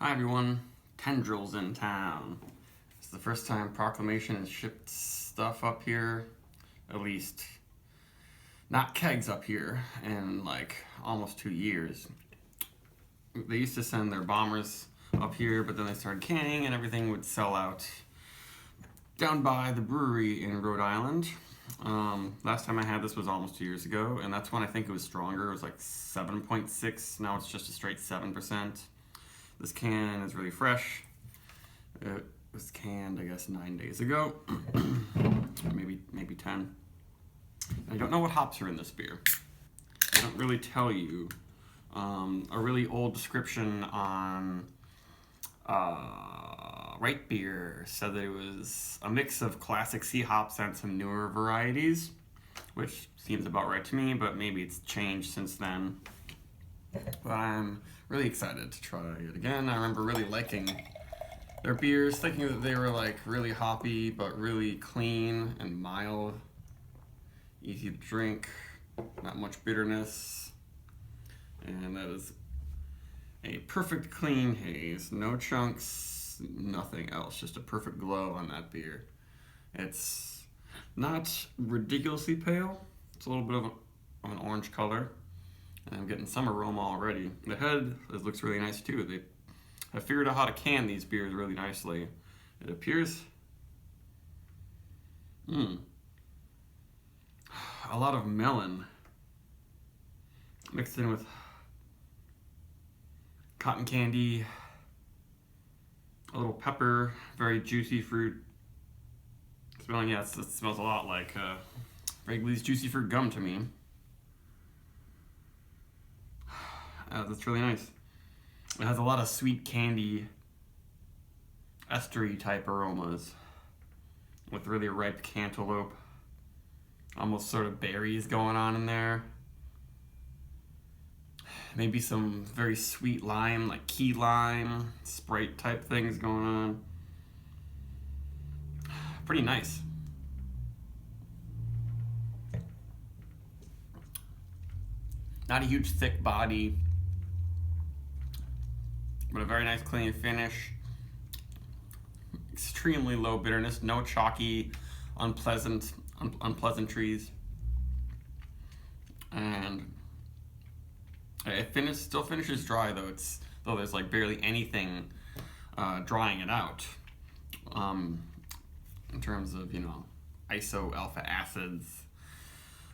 Hi everyone, Tendril's in town. It's the first time Proclamation has shipped stuff up here, at least not kegs up here, in like almost 2 years. They used to send their bombers up here, but then they started canning and everything would sell out down by the brewery in Rhode Island. Last time I had this was almost 2 years ago, and that's when I think it was stronger. It was like 7.6, now it's just a straight 7%. This can is really fresh. It was canned, I guess, 9 days ago, maybe 10. I don't know what hops are in this beer. They don't really tell you. A really old description on Right Beer said that it was a mix of classic C hops and some newer varieties, which seems about right to me, but maybe it's changed since then. But I'm really excited to try it again. I remember really liking their beers, thinking that they were like really hoppy, but really clean and mild, easy to drink, not much bitterness, and that is a perfect clean haze, no chunks, nothing else, just a perfect glow on that beer. It's not ridiculously pale, it's a little bit of an orange color, and I'm getting some aroma already. The head looks really nice too. They have figured out how to can these beers really nicely. It appears a lot of melon mixed in with cotton candy, a little pepper, very juicy fruit. Smelling, yeah, it smells a lot like Wrigley's Juicy Fruit Gum to me. That's really nice. It has a lot of sweet candy, estery type aromas with really ripe cantaloupe, almost sort of berries going on in there. Maybe some very sweet lime, like key lime, Sprite type things going on. Pretty nice. Not a huge thick body, but a very nice clean finish. Extremely low bitterness, no chalky, unpleasantries. And it still finishes dry though. Though there's like barely anything drying it out. In terms of, iso alpha acids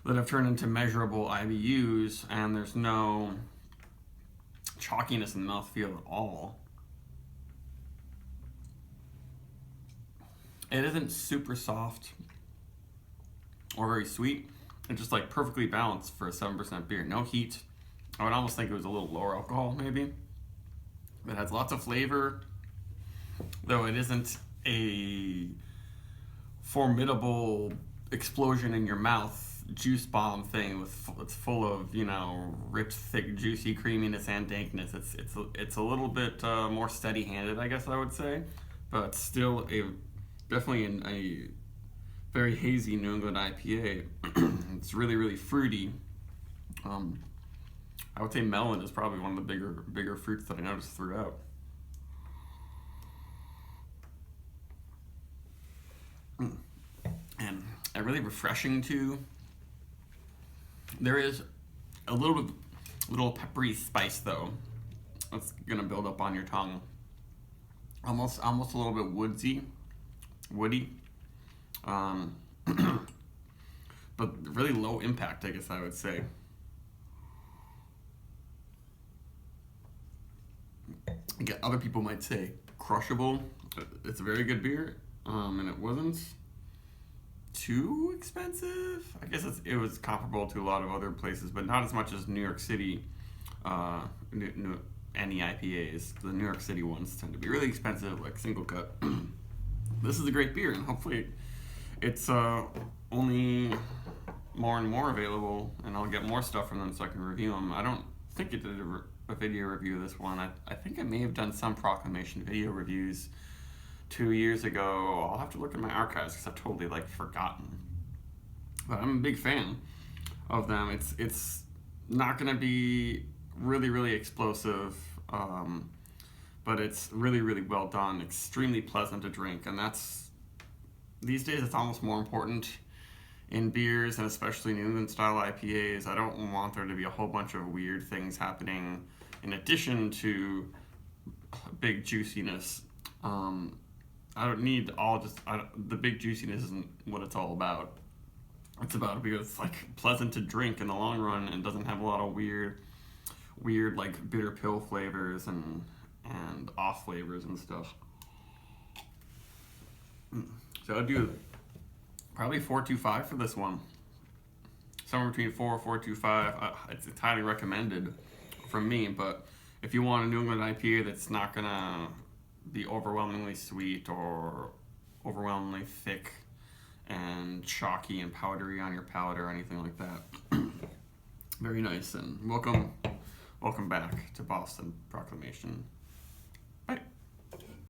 that have turned into measurable IBUs, and there's no chalkiness in the mouthfeel at all. It isn't super soft or very sweet. It's just like perfectly balanced for a 7% beer. No heat. I would almost think it was a little lower alcohol maybe. It has lots of flavor, though it isn't a formidable explosion in your mouth juice bomb thing it's full of rich, thick, juicy creaminess and dankness. It's a little bit more steady-handed, I guess I would say, but still definitely a very hazy New England IPA. It's really, really fruity. I would say melon is probably one of the bigger fruits that I noticed throughout. And really refreshing too. There is a little peppery spice though. That's gonna build up on your tongue. Almost a little bit woody. But really low impact, I guess I would say. Again, other people might say crushable. It's a very good beer, and it wasn't too expensive. I guess it was comparable to a lot of other places, but not as much as New York City. Any IPAs, the New York City ones tend to be really expensive, like single cut. This is a great beer, and hopefully it's only more and more available, and I'll get more stuff from them so I can review them. I don't think it did a video review of this one. I think I may have done some Proclamation video reviews 2 years ago. I'll have to look at my archives because I've totally forgotten. But I'm a big fan of them. It's not going to be really, really explosive, but it's really, really well done, extremely pleasant to drink, and these days it's almost more important in beers, and especially New England style IPAs. I don't want there to be a whole bunch of weird things happening in addition to big juiciness. I don't need the big juiciness isn't what it's all about. It's about a beer that's like pleasant to drink in the long run and doesn't have a lot of weird like bitter pill flavors and off flavors and stuff. So I'd do probably 4.25 for this one. Somewhere between 4.25. It's highly recommended from me, but if you want a New England IPA that's not gonna be overwhelmingly sweet or overwhelmingly thick and chalky and powdery on your palate or anything like that, very nice, and welcome back to Boston Proclamation.